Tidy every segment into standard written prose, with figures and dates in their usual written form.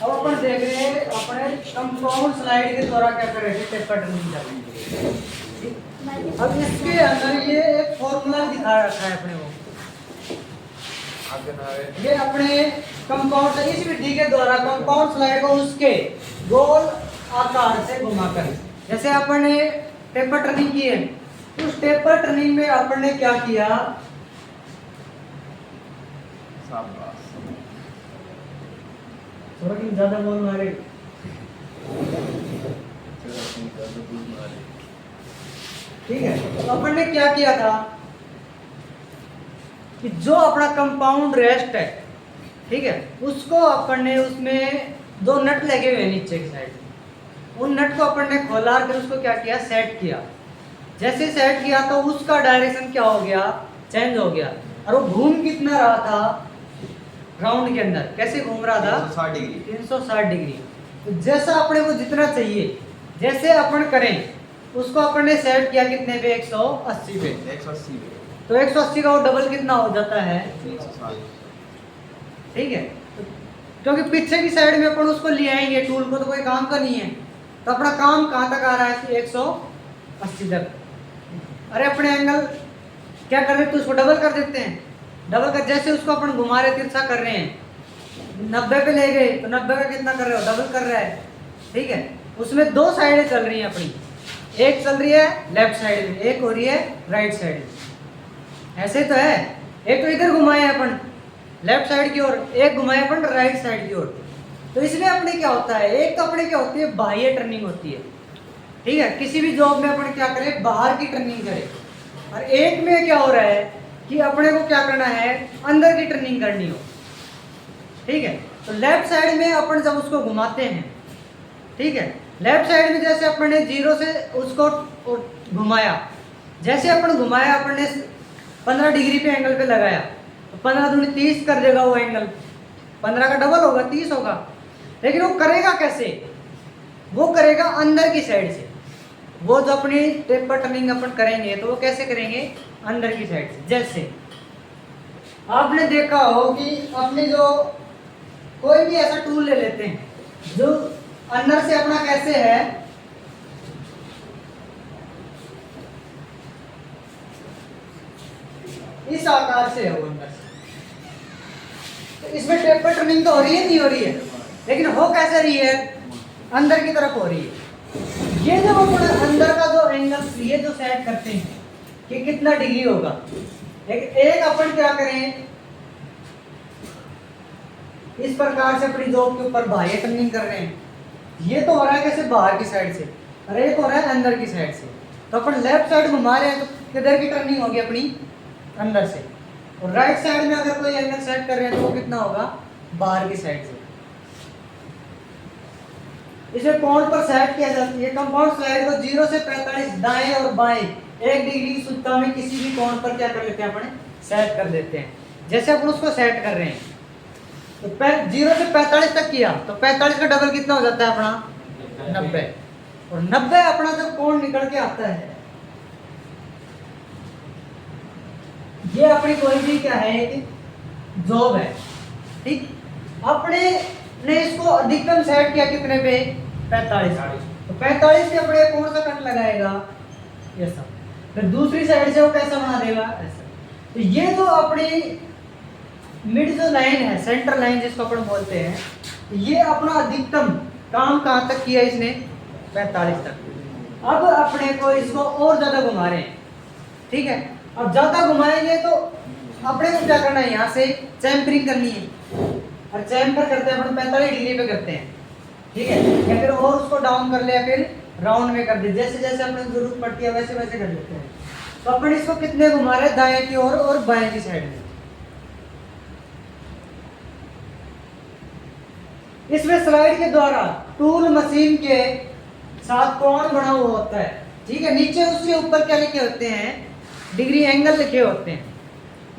अब अपन देख रहे हैं अपने कंपाउंड स्लाइड के द्वारा क्या कर रहे थे, टेपर टर्निंग करेंगे। अब इसके अंदर ये एक फॉर्मूला दिखा रखा है अपने को, ये अपने कंपाउंड इस विधि के द्वारा कंपाउंड स्लाइड को उसके गोल आकार से घुमाकर, जैसे अपन ने टेपर टर्निंग की है, उस टेपर टर्निंग में अपन ने क्या किया, थोड़ा ज्यादा बोल मारे, ठीक है। तो अपन ने क्या किया था कि जो अपना कंपाउंड रेस्ट है, ठीक है, उसको अपन ने उसमें दो नट लगे हुए नीचे की साइड, उन नट को अपन ने खोला कर उसको क्या किया, सेट किया। जैसे सेट किया तो उसका डायरेक्शन क्या हो गया, चेंज हो गया, और वो घूम कितना रहा था राउंड के अंदर, कैसे घूम रहा था, 360 डिग्री। तो जैसा अपने को जितना चाहिए, जैसे अपन करें उसको अपन ने सेट किया कितने पे, 180 पे, 180 पे। तो 180 का वो डबल कितना हो जाता है, 360। ठीक है। क्योंकि पीछे की साइड में अपन उसको ले आएंगे, टूल को तो कोई काम का नहीं है, तो अपना काम कहाँ तक आ रहा है, 180 तक। अरे अपने एंगल क्या कर रहे थे, उसको डबल कर देते हैं, डबल कर, जैसे उसको अपन घुमा रहे तिरछा कर रहे हैं, 90 पे ले गए तो 90 का कितना कर रहे हो, डबल कर रहा है, ठीक है। उसमें दो साइडें चल रही हैं अपनी, एक चल रही है लेफ्ट साइड में, एक हो रही है राइट साइड में, ऐसे तो है। एक तो इधर घुमाए अपन लेफ्ट साइड की ओर, एक घुमाए अपन राइट साइड की ओर। तो इसमें अपने क्या होता है, एक तो अपने क्या होती है, बाह्य टर्निंग होती है, ठीक है, किसी भी जॉब में अपन क्या करें, बाहर की टर्निंग करें, और एक में क्या हो रहा है कि अपने को क्या करना है, अंदर की टर्निंग करनी हो, ठीक है। तो लेफ्ट साइड में अपन जब उसको घुमाते हैं, ठीक है, लेफ्ट साइड में जैसे अपन ने 0 से उसको घुमाया, जैसे अपन घुमाया अपन ने 15 डिग्री पे एंगल पे लगाया, तो 15 दूनी 30 कर देगा वो एंगल, 15 का डबल होगा, 30 होगा। लेकिन वो करेगा कैसे, वो करेगा अंदर की साइड से, वो जो अपनी टेपर टर्निंग अपन करेंगे तो वो कैसे करेंगे, अंदर की साइड से। जैसे आपने देखा हो कि अपने जो कोई भी ऐसा टूल ले लेते हैं जो अंदर से अपना कैसे है, इस आकार से है वो अंदर से, तो इसमें टेपर टर्निंग तो हो रही है, नहीं हो रही है, लेकिन हो कैसे रही है, अंदर की तरफ हो रही है। ये जब अपन अंदर का जो एंगल ये जो सेट करते हैं कि कितना डिग्री होगा, एक अपन क्या करें, इस प्रकार से अपनी जॉब के ऊपर बाह्य टर्निंग कर रहे हैं, ये तो हो रहा है कैसे, बाहर की साइड से, और एक हो रहा है अंदर की साइड से। तो अपन लेफ्ट साइड घुमा रहे हैं तो किधर की टर्निंग होगी, अपनी अंदर से, और राइट साइड में अगर कोई एंगल सेट कर रहे हैं तो वो कितना होगा, बाहर की साइड से। इसे कोण पर सेट किया जाता है, कंपाउंड स्लाइड को 0 से 45 दाएं और बाएं 1 डिग्री की सुधता में किसी भी कोण पर क्या कर लेते हैं, अपने सेट कर देते हैं। जैसे अपन उसको सेट कर रहे हैं तो 0 से 45 तक किया, तो 45 का डबल कितना हो जाता है अपना, 90, और 90 अपना जब कोण निकल के आता है, ये अपनी कोई भी क्या है, एक जॉब है, ठीक। अपने ने इसको अधिकतम सेट किया कितने पे, 45, तो 45 पे अपने कौन सा कट लगाएगा, ऐसा, फिर दूसरी साइड से वो कैसा बना देगा, ऐसा। तो ये जो अपनी मिड जो लाइन है, सेंटर लाइन जिसको अपन बोलते हैं, ये अपना अधिकतम काम कहाँ तक किया इसने, 45 तक। अब अपने को इसको और ज्यादा घुमा रहे हैं, ठीक है। अब ज्यादा घुमाएंगे तो अपने को क्या करना है, यहाँ से चैम्परिंग करनी है, और चैम्पर करते हैं अपन 45 डिग्री पे करते हैं, ठीक है, या फिर और उसको डाउन कर ले, फिर राउंड में कर दे, जैसे जैसे अपने जरूरत पड़ती है वैसे वैसे कर लेते हैं। तो अपन इसको कितने घुमा रहे हैं, दाएं की ओर और बाएं की साइड में। इसमें स्लाइड के द्वारा टूल मशीन के साथ कोण बना हुआ होता है, ठीक है। नीचे उसके ऊपर क्या लिखे होते हैं, डिग्री एंगल लिखे होते हैं,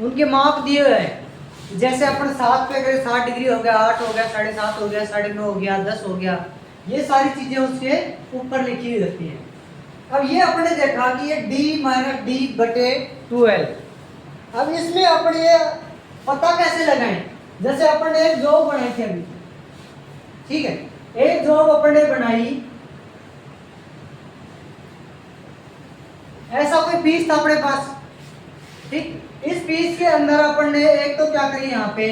उनके माप दिए हुए हैं। जैसे अपन 7 पे करें 60 डिग्री हो गया, 8 हो गया, 7.5 हो गया, 9.5 हो गया, 10 हो गया, ये सारी चीजें उसके ऊपर लिखी हुई रहती हैं। अब ये अपने देखा कि ये d - d/12, अब इसमें अपन ये पता कैसे लगाएं? जैसे अपन ने एक जॉब बनाई थी अभी, ठीक है, एक जॉब अपन ने बनाई, ऐसा कोई पीस था अपने पास, ठीक, इस पीस के अंदर अपन ने एक तो क्या करी यहाँ पे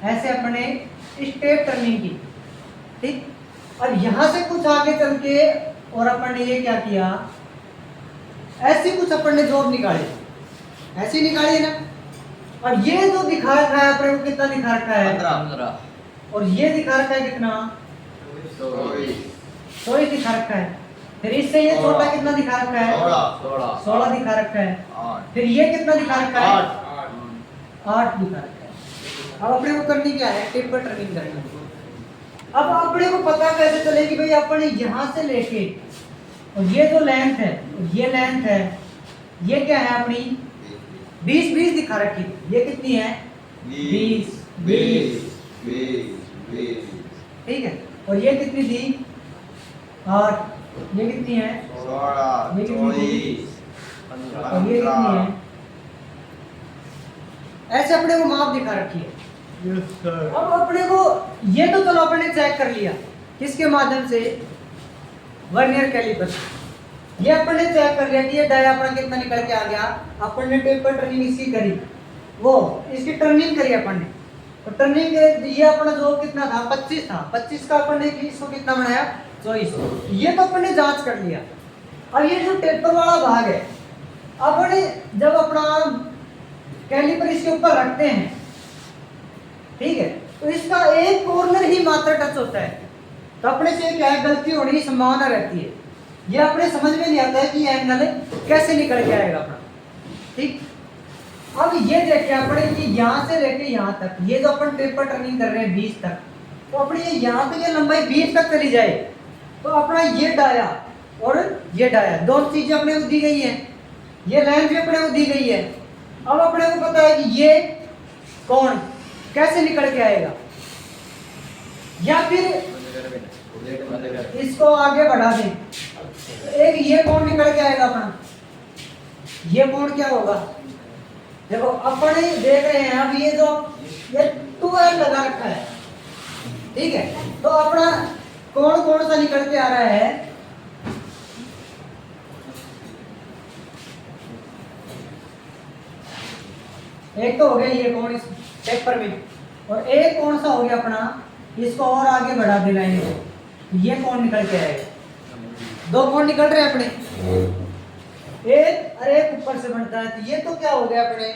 ऐसे अपन ने स्टेप टर्निंग की, ठीक, और यहां से कुछ आगे चल के और अपन ने ये क्या किया, ऐसी कुछ अपन ने जॉब निकाली, ऐसी निकाली है ना, और ये जो दिखा रखा है अपने को कितना दिखा रखा है 15 और ये दिखा रखा है कितना 24 दिखा रखा है, फिर इससे ये छोटा कितना दिखा रखा है 16 दिखा रखा है, फिर ये कितना दिखा रखा है 8 दिखा रखा है। अब अपने को करनी क्या है, टेपर टर्निंग करनी है। अब अपने को पता कैसे चले कि भाई अपने यहाँ से लेके और ये जो लेंथ है, ये लेंथ है, ये क्या है अपनी 20 दिखा रखी, ये कितनी है 20, ठीक है, और ये कितनी थी 8, ये कितनी है 16, ये कितनी थी 24, और ये कितनी है, ऐसे अपने को माप दिखा रखी है। अब अपने को ये तो चलो अपने चेक कर लिया किसके माध्यम से, वर्नियर कैलिपर से। ये अपन ने चेक कर लिया कि ये डाया अपना कितना निकल के आ गया, अपन ने टेपर टर्निंग इसकी करी, वो इसकी टर्निंग करी अपन ने, तो टर्निंग ये अपना जो कितना था 25 था, 25 का अपन ने इसको कितना बनाया 24, ये तो अपन ने जांच कर लिया। अब ये जो टेपर वाला भाग है, अपन जब अपना कैलिपर इसके ऊपर रखते हैं, ठीक है, तो इसका एक कॉर्नर ही मात्र टच होता है, तो अपने से क्या है गलती होने की संभावना रहती है, ये अपने समझ में नहीं आता है कि एंगल कैसे निकल के आएगा अपना, ठीक। अब ये देखिए अपने ये यहाँ से लेके यहाँ तक, ये जो अपन टेपर टर्निंग कर रहे हैं 20 तक, तो अपने ये यहाँ पे ये लंबाई 20 तक चली जाए, तो अपना ये डाया और ये डाया दोनों चीजें अपने को दी गई है, ये लेंथ भी अपने को दी गई है। अब अपने को पता है कि ये कोण कैसे निकल के आएगा, या फिर इसको आगे बढ़ा दें, एक ये कोण निकल के आएगा अपना, ये कोण क्या होगा, देखो अपन देख रहे हैं अब ये जो ये 2L लगा रखा है, ठीक है, तो अपना कोण कौन सा निकल के आ रहा है, एक तो हो गया ये कोण इस पेपर में, और एक कौन सा हो गया अपना, इसको और आगे बढ़ा दे लाइन को, ये कोण निकल के आएगा, दो कोण निकल रहे हैं अपने, एक और एक ऊपर से बनता है, तो ये तो क्या हो गया अपने,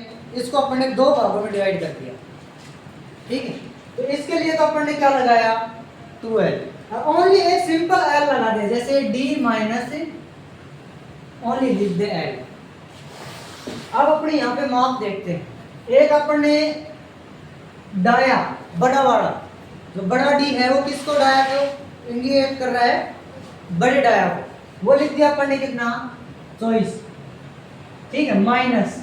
इसको अपने दो भागों में डिवाइड कर दिया, ठीक है, तो इसके लिए तो अपन ने क्या लगाया 2L, ओनली एक सिंपल L लगा दे, जैसे D माइनस ओनली लिख दे L। अब अपने यहाँ पे माप देखते हैं, एक अपन ने डाया बड़ा वाला, जो बड़ा D है वो किसको डाया को इंडिकेट कर रहा है, बड़े डाया को, वो लिख दिया अपन ने कितना 24, ठीक है, माइनस,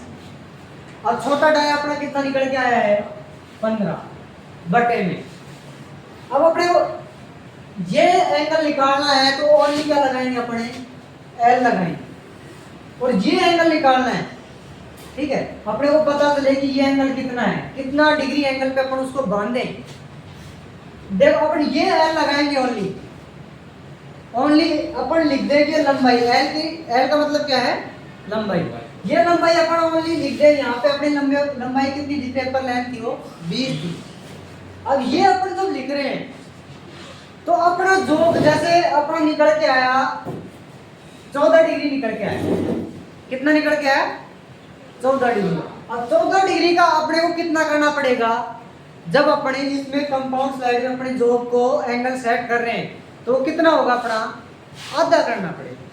और छोटा डाया अपना कितना निकल के आया है 15 बटे में। अब अपने को ये एंगल निकालना है तो ओनली क्या लगाएंगे अपने L लगाएंगे, और ये एंगल निकालना है, ठीक है, अपने को पता चले कि ये एंगल कितना है, कितना डिग्री एंगल पे अपन उसको बांधें, देखो अपन ये L लगाएंगे ओनली अपन लिख देंगे लंबाई L की, L का मतलब क्या है लंबाई, ये लंबाई अपन ओनली लिख दे, यहाँ पे अपनी लंबाई कितनी थी, पेपर लेंथ थी वो 20 थी। अब ये अपन जब लिख रहे हैं तो अपना जो जैसे अपना निकल के आया 14 डिग्री निकल के आया, कितना निकल के आया 14 डिग्री। अब 14 डिग्री का अपने को कितना करना पड़ेगा, जब अपने इसमें कंपाउंड स्लाइड में अपने जॉब को एंगल सेट कर रहे हैं तो कितना होगा अपना आधा करना पड़ेगा,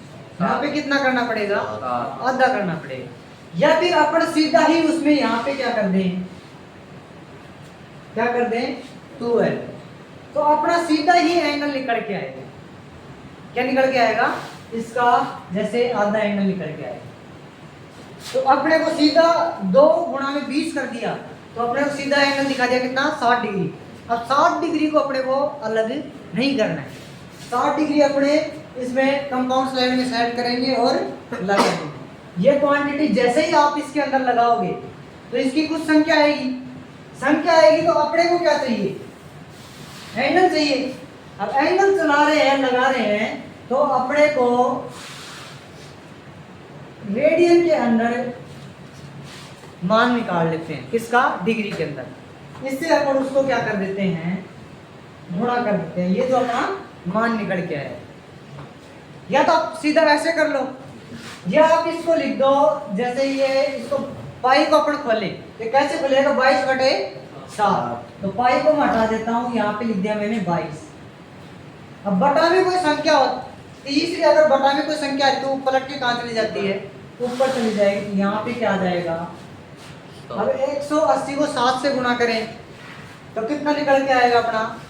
यहाँ पे कितना करना पड़ेगा आधा करना पड़ेगा, या फिर अपन सीधा ही उसमें यहाँ पे क्या कर दें 2L, तो अपना सीधा ही एंगल निकल के आएगा, क्या निकल के आएगा इसका जैसे आधा एंगल निकल के आएगा, तो अपने को सीधा 2 गुणा में 20 कर दिया, तो अपने को सीधा एंगल दिखा दिया कितना 60 डिग्री। अब 60 डिग्री को अपने को अलग नहीं करना है, 60 डिग्री अपने इसमें कंपाउंड स्लाइड में सेट करेंगे और लगाएंगे। ये क्वांटिटी जैसे ही आप इसके अंदर लगाओगे तो इसकी कुछ संख्या आएगी। संख्या आएगी तो अपने को क्या चाहिए, एंगल चाहिए। अब एंगल चला रहे हैं, लगा रहे हैं, तो अपने को रेडियन के अंदर मान निकाल लेते हैं, किसका, डिग्री के अंदर। इससे अपन उसको क्या कर देते हैं, गुणा कर देते हैं। ये जो अपना मान निकल के आया, या तो आप सीधा ऐसे कर लो, या आप इसको लिख दो जैसे ये, इसको पाई को अपन खोले, ये कैसे खुलेगा, 22/7। तो पाई को मैं हटा देता हूँ, यहाँ पे लिख दिया मैंने 22। अब बटा में कोई संख्या हो, तीसरी अगर बटा में कोई संख्या है तो पलट के कहाँ चली जाती है, ऊपर चली जाएगी। तो यहाँ पे क्या आ जाएगा, अब 180 को 7 से गुणा करें तो कितना निकल के आएगा अपना,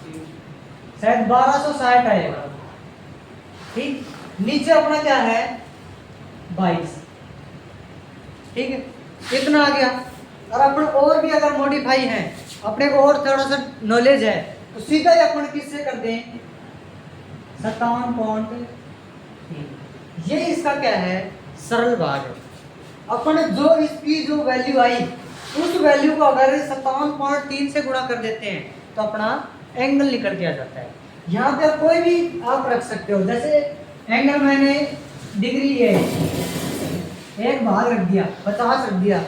शायद 1260 आएगा। ठीक, नीचे अपना क्या है, 22। ठीक है, इतना आ गया। और अपन और भी अगर मॉडिफाई है, अपने को और थोड़ा सा नॉलेज है, तो सीधा ही अपन किससे कर दें, 57.3। ये इसका क्या है, सरल भाग है। अपन जो इसकी जो वैल्यू आई, उस वैल्यू को अगर 57.3 से गुणा कर देते हैं तो अपना एंगल निकल के आ जाता है। यहाँ पे कोई भी आप रख सकते हो, जैसे एंगल मैंने डिग्री है, एक भाग रख दिया, 50 रख दिया।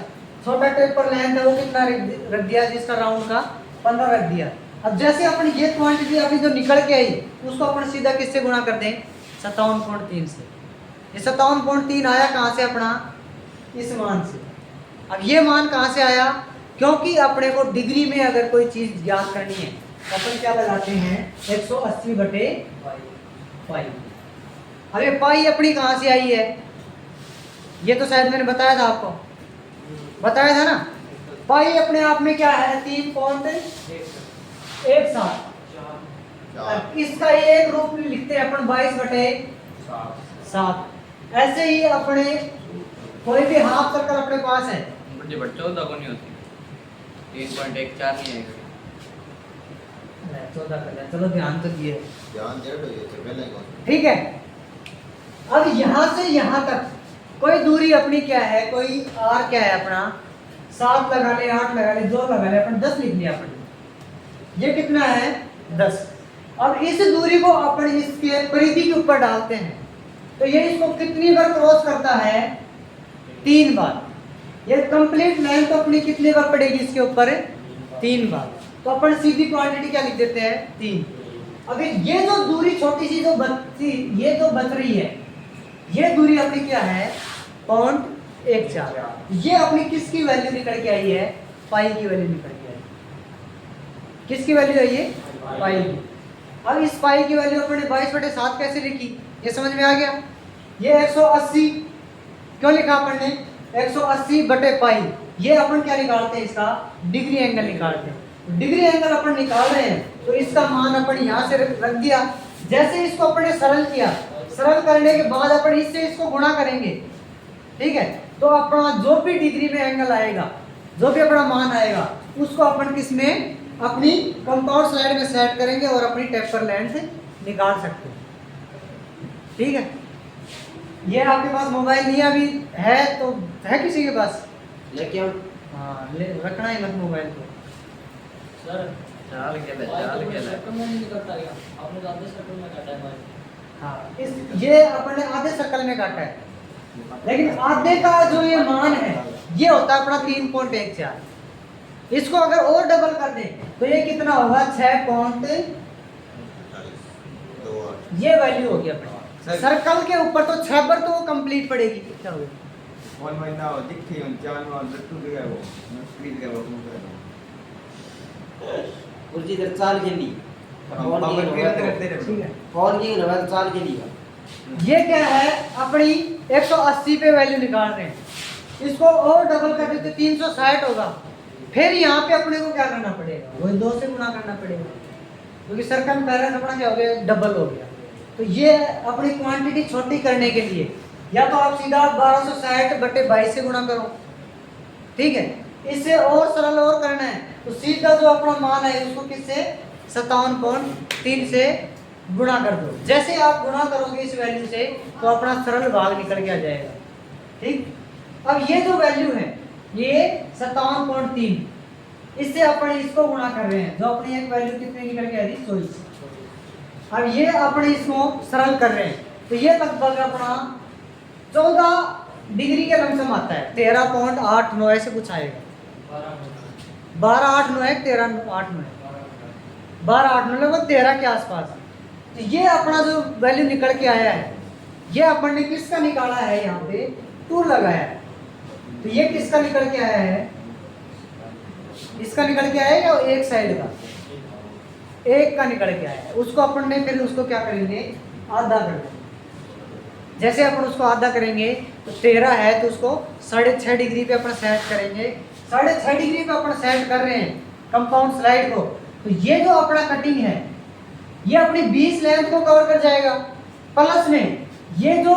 छोटा टेपर लेंथ है वो कितना रख दिया, जिसका राउंड का 15 रख दिया। अब जैसे अपन ये क्वांटिटी अभी जो निकल के आई, उसको अपन सीधा किससे गुणा कर दें, 57.3 से। ये 57.3 आया कहाँ से अपना, इस मान से। अब ये मान कहाँ से आया, क्योंकि अपने को डिग्री में अगर कोई चीज़ ज्ञात करनी है तो अपन क्या लगाते हैं, 180/पाई। अब ये पाई अपनी कहाँ से आई है, ये तो शायद मैंने बताया था आपको, बताया था ना। पाई अपने आप में क्या है, 3.17। इसका एक रूप में लिखते हैं अपन 22/7। ऐसे ही अपने कोई भी हाफ सर्कल अपने पास है, मुझे बच्चों तक नहीं होती 3.14 नहीं आएगा। 14 कर लिया, चलो ध्यान तो दिए, ध्यान दे दो, ये तो पहले कौन ठीक है। अब यहाँ से यहाँ तक कोई दूरी अपनी क्या है, कोई आर क्या है अपना, 7 लगा ले, 8 लगा ले, जो लगा ले, अपन 10 लिख लिया अपन। ये कितना है, 10। अब इस दूरी को अपन इसके परिधि के ऊपर डालते हैं, तो ये इसको कितनी बार क्रॉस करता है, 3 बार। ये कंप्लीट लेंथ तो अपनी कितनी बार पड़ेगी इसके ऊपर, 3 बार। तो अपन सीधी क्वांटिटी क्या लिख देते हैं, 3। अभी ये जो दूरी छोटी सी जो बचती, ये जो बच रही है, ये दूरी अपनी क्या है, 0.14। ये अपनी किसकी वैल्यू निकल के आई है, पाई की वैल्यू निकल के आई। किसकी वैल्यू है ये, पाई की। अब इस पाई की वैल्यू अपने 22/7 कैसे लिखी, ये समझ में आ गया। ये 180 क्यों लिखा अपन ने, 180/पाई। ये अपन क्या निकालते हैं, इसका डिग्री एंगल निकालते हैं। डिग्री एंगल अपन निकाल रहे हैं, तो इसका मान अपन यहाँ से रख दिया। जैसे इसको अपन ने सरल किया, सरल करने के बाद अपन इससे इसको गुणा करेंगे, ठीक है। तो अपना जो भी डिग्री में एंगल आएगा, जो भी अपना मान आएगा, उसको अपन किस में, अपनी कंपाउंड स्लाइड में सेट करेंगे और अपनी टेपर लेंथ निकाल सकते हैं, ठीक है। ये आपके पास मोबाइल नहीं अभी है, तो है किसी के पास, लेके आओ। हाँ रखना ही मत मोबाइल को। सर चाल के ले, चाल के ले। सर्कल में नहीं करता क्या, आपने तो आधे सर्कल में काटा है भाई। हाँ, ये अपन ने आधे सर्कल में काटा है, लेकिन आधे का जो ये मान है, ये होता है अपना 3.14। इसको अगर और डबल कर दें तो ये कितना होगा, 6. ये वैल्यू होगी अपने सर्कल के ऊपर। तो 6 पर तो कंप्लीट पड़ेगी, क्या होगी, वन महीना हो दिखती है, जान वन लट्टू गया वो स्क्रीन गया वो गुरुजी इधर चाल के लिए पावर के रहते ठीक है। और ये रहा चाल के लिए ये क्या है, अपनी 180 पे वैल्यू निकाल रहे हैं, इसको और डबल कर देते 360 होगा। फिर यहाँ पे अपने को क्या करना पड़ेगा, वही 2 से गुणा करना पड़ेगा, क्योंकि सर्कल पहले अपना क्या हो गया, डबल हो गया। तो ये अपनी क्वांटिटी छोटी करने के लिए या तो आप सीधा 1260/22 से गुणा करो, ठीक है। इससे और सरल और करना है तो सीधा जो अपना मान है उसको किससे, 57.3 से गुणा कर दो। जैसे आप गुणा करोगे इस वैल्यू से तो अपना सरल भाग निकल के आ जाएगा, ठीक। अब ये जो वैल्यू है ये 57.3, इससे अपन इसको गुणा कर रहे हैं, जो अपनी एक वैल्यू कितनी निकल के आ रही 24। अब ये अपने इसको सरल कर रहे हैं, तो ये लगभग अपना 14 डिग्री के लमसम आता है, 13.89 ऐसे कुछ आएगा। 12.89 है, 13.89 12.89 लगभग 13 के आसपास। तो ये अपना जो वैल्यू निकल के आया है, ये अपन ने किसका निकाला है, यहाँ पे टूल लगाया है। तो ये किसका निकल के आया है, इसका निकल के आया या एक साइड का, एक का निकल के आया है। उसको अपन ने फिर उसको क्या करेंगे, आधा कर देंगे। जैसे अपन उसको आधा करेंगे तो 13 है, तो उसको 6.5 डिग्री पे अपन सेट करेंगे। 6.5 डिग्री पे अपन सेट कर रहे हैं कंपाउंड स्लाइड को। तो ये जो अपना कटिंग है, ये अपनी 20 लेंथ को कवर कर जाएगा, प्लस में ये जो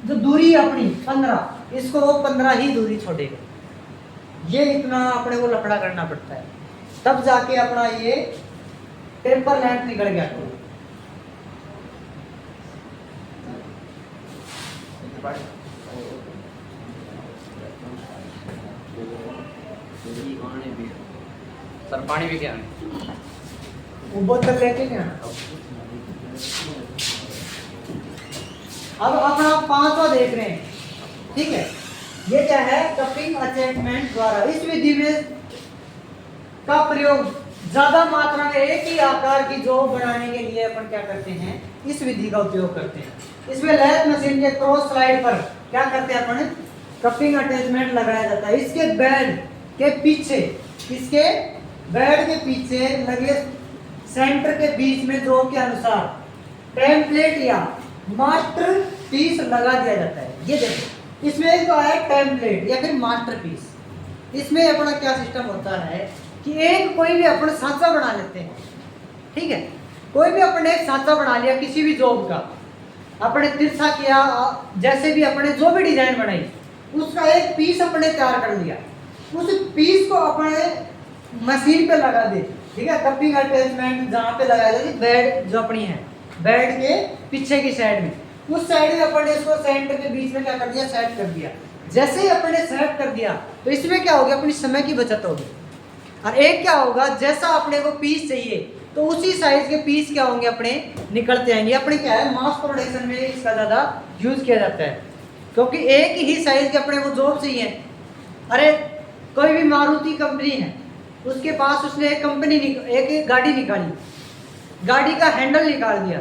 दूरी है अपनी 15, इसको वो 15 ही दूरी छोड़ेगा। ये इतना अपने को लफड़ा करना पड़ता है, तब जाके अपना ये टेपर लेंथ निकल गया। सर पानी भी क्या है? वो बोतल लेके क्या, अब अपना 5वां देख रहे हैं, ठीक है। ये क्या है, कपिंग अटैचमेंट द्वारा। इस विधि में का प्रयोग ज्यादा मात्रा में एक ही आकार की जॉब बनाने के लिए अपन क्या करते हैं, इस विधि का उपयोग करते हैं। इसमें लैथ मशीन के क्रॉस स्लाइड पर क्या करते हैं अपन, कपिंग अटैचमेंट लगाया जाता है। इसके बेड के पीछे, इसके बेड के पीछे लगे सेंटर के बीच में जॉब के अनुसार टेम्पलेट या मास्टर पीस लगा दिया जाता है। ये देखो, इसमें एक आया टेम्पलेट या फिर मास्टर पीस। इसमें अपना क्या सिस्टम होता है कि एक कोई भी अपन सांचा बना लेते हैं, ठीक है। कोई भी अपने एक सांचा बना लिया किसी भी जॉब का, अपने तिरछा किया, जैसे भी अपने जो भी डिजाइन बनाई, उसका एक पीस अपने तैयार कर लिया। उस पीस को अपने मशीन पे लगा दे, ठीक है। कपिंग अटैचमेंट जहाँ पे लगाया जाए, बेड जो अपनी है, बेड के पीछे की साइड में, उस साइड में अपने इसको सेंटर के बीच में क्या कर दिया, सेट कर दिया। जैसे ही अपने सेट कर दिया तो इसमें क्या होगा, अपनी समय की बचत होगी। और एक क्या होगा, जैसा अपने को पीस चाहिए तो उसी साइज के पीस क्या होंगे, अपने निकलते आएंगे। अपने क्या है, मास प्रोडक्शन में इसका ज़्यादा यूज किया जाता है, क्योंकि एक ही साइज के अपने को जॉब चाहिए। अरे कोई भी मारुति कंपनी है, उसके पास उसने एक गाड़ी निकाली, गाड़ी का हैंडल निकाल दिया।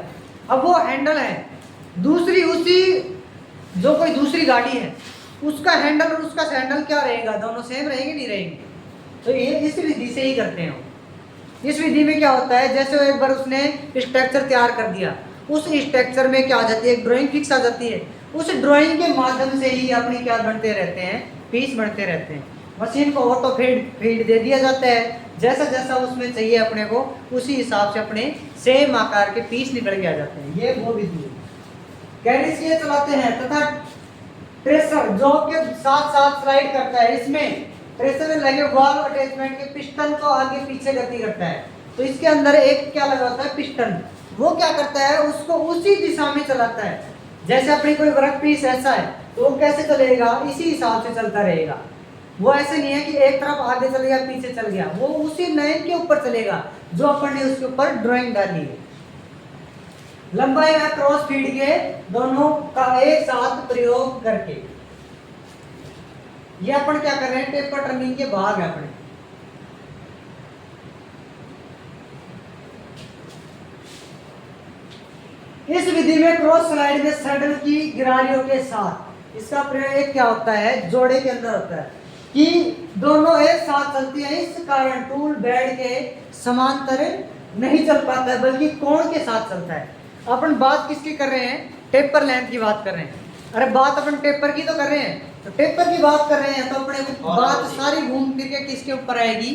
अब वो हैंडल है दूसरी, उसी जो कोई दूसरी गाड़ी है, उसका हैंडल और उसका सैंडल क्या रहेगा, दोनों सेम रहेंगे नहीं रहेंगे। तो ये इस विधि से ही करते हैं। इस विधि में क्या होता है, जैसे एक बार उसने स्ट्रक्चर तैयार कर दिया, उस स्ट्रक्चर में क्या आ जाती है, एक ड्राइंग फिक्स आ जाती है। उस ड्राइंग के माध्यम से ही अपनी क्या बनते रहते हैं, पीस बनते रहते हैं। मशीन को ऑटो फीड दे दिया जाता है, जैसा जैसा उसमें चाहिए अपने को, उसी हिसाब से अपने सेम आकार के पीस निकल के आ जाते हैं। ये वो विधि है। कैरिस ये चलाते हैं तथा ट्रेसर जो के साथ साथ स्लाइड करता है। इसमें ट्रेसर में लगे वाल्व अटैचमेंट के पिस्टन को आगे पीछे गति करता है। तो इसके अंदर एक क्या लगा होता है, पिस्टन। वो क्या करता है, उसको उसी दिशा में चलाता है। जैसे अपनी कोई वर्क पीस ऐसा है तो वो कैसे चलेगा, इसी हिसाब से चलता रहेगा। वो ऐसे नहीं है कि एक तरफ आगे चल गया पीछे चल गया, वो उसी लाइन के ऊपर चलेगा जो अपन ने उसके ऊपर ड्राइंग डाली है। लंबाई में क्रॉस फीड के दोनों का एक साथ प्रयोग करके ये अपन क्या कर रहे हैं, टेपर टर्निंग के भाग है अपने। इस विधि में क्रॉस स्लाइड में सैडल की गिरारियों के साथ इसका प्रयोग क्या होता है, जोड़े के अंदर होता है कि दोनों एक साथ चलती हैं। इस कारण टूल बेड के समांतर नहीं चल पाता है, बल्कि कोण के साथ चलता है। अपन बात किसकी कर रहे हैं, टेपर लेंथ की बात कर रहे हैं। अरे बात अपन टेपर की तो कर रहे हैं, तो टेपर की बात कर रहे हैं तो अपने बात सारी घूम फिर के किसके ऊपर आएगी,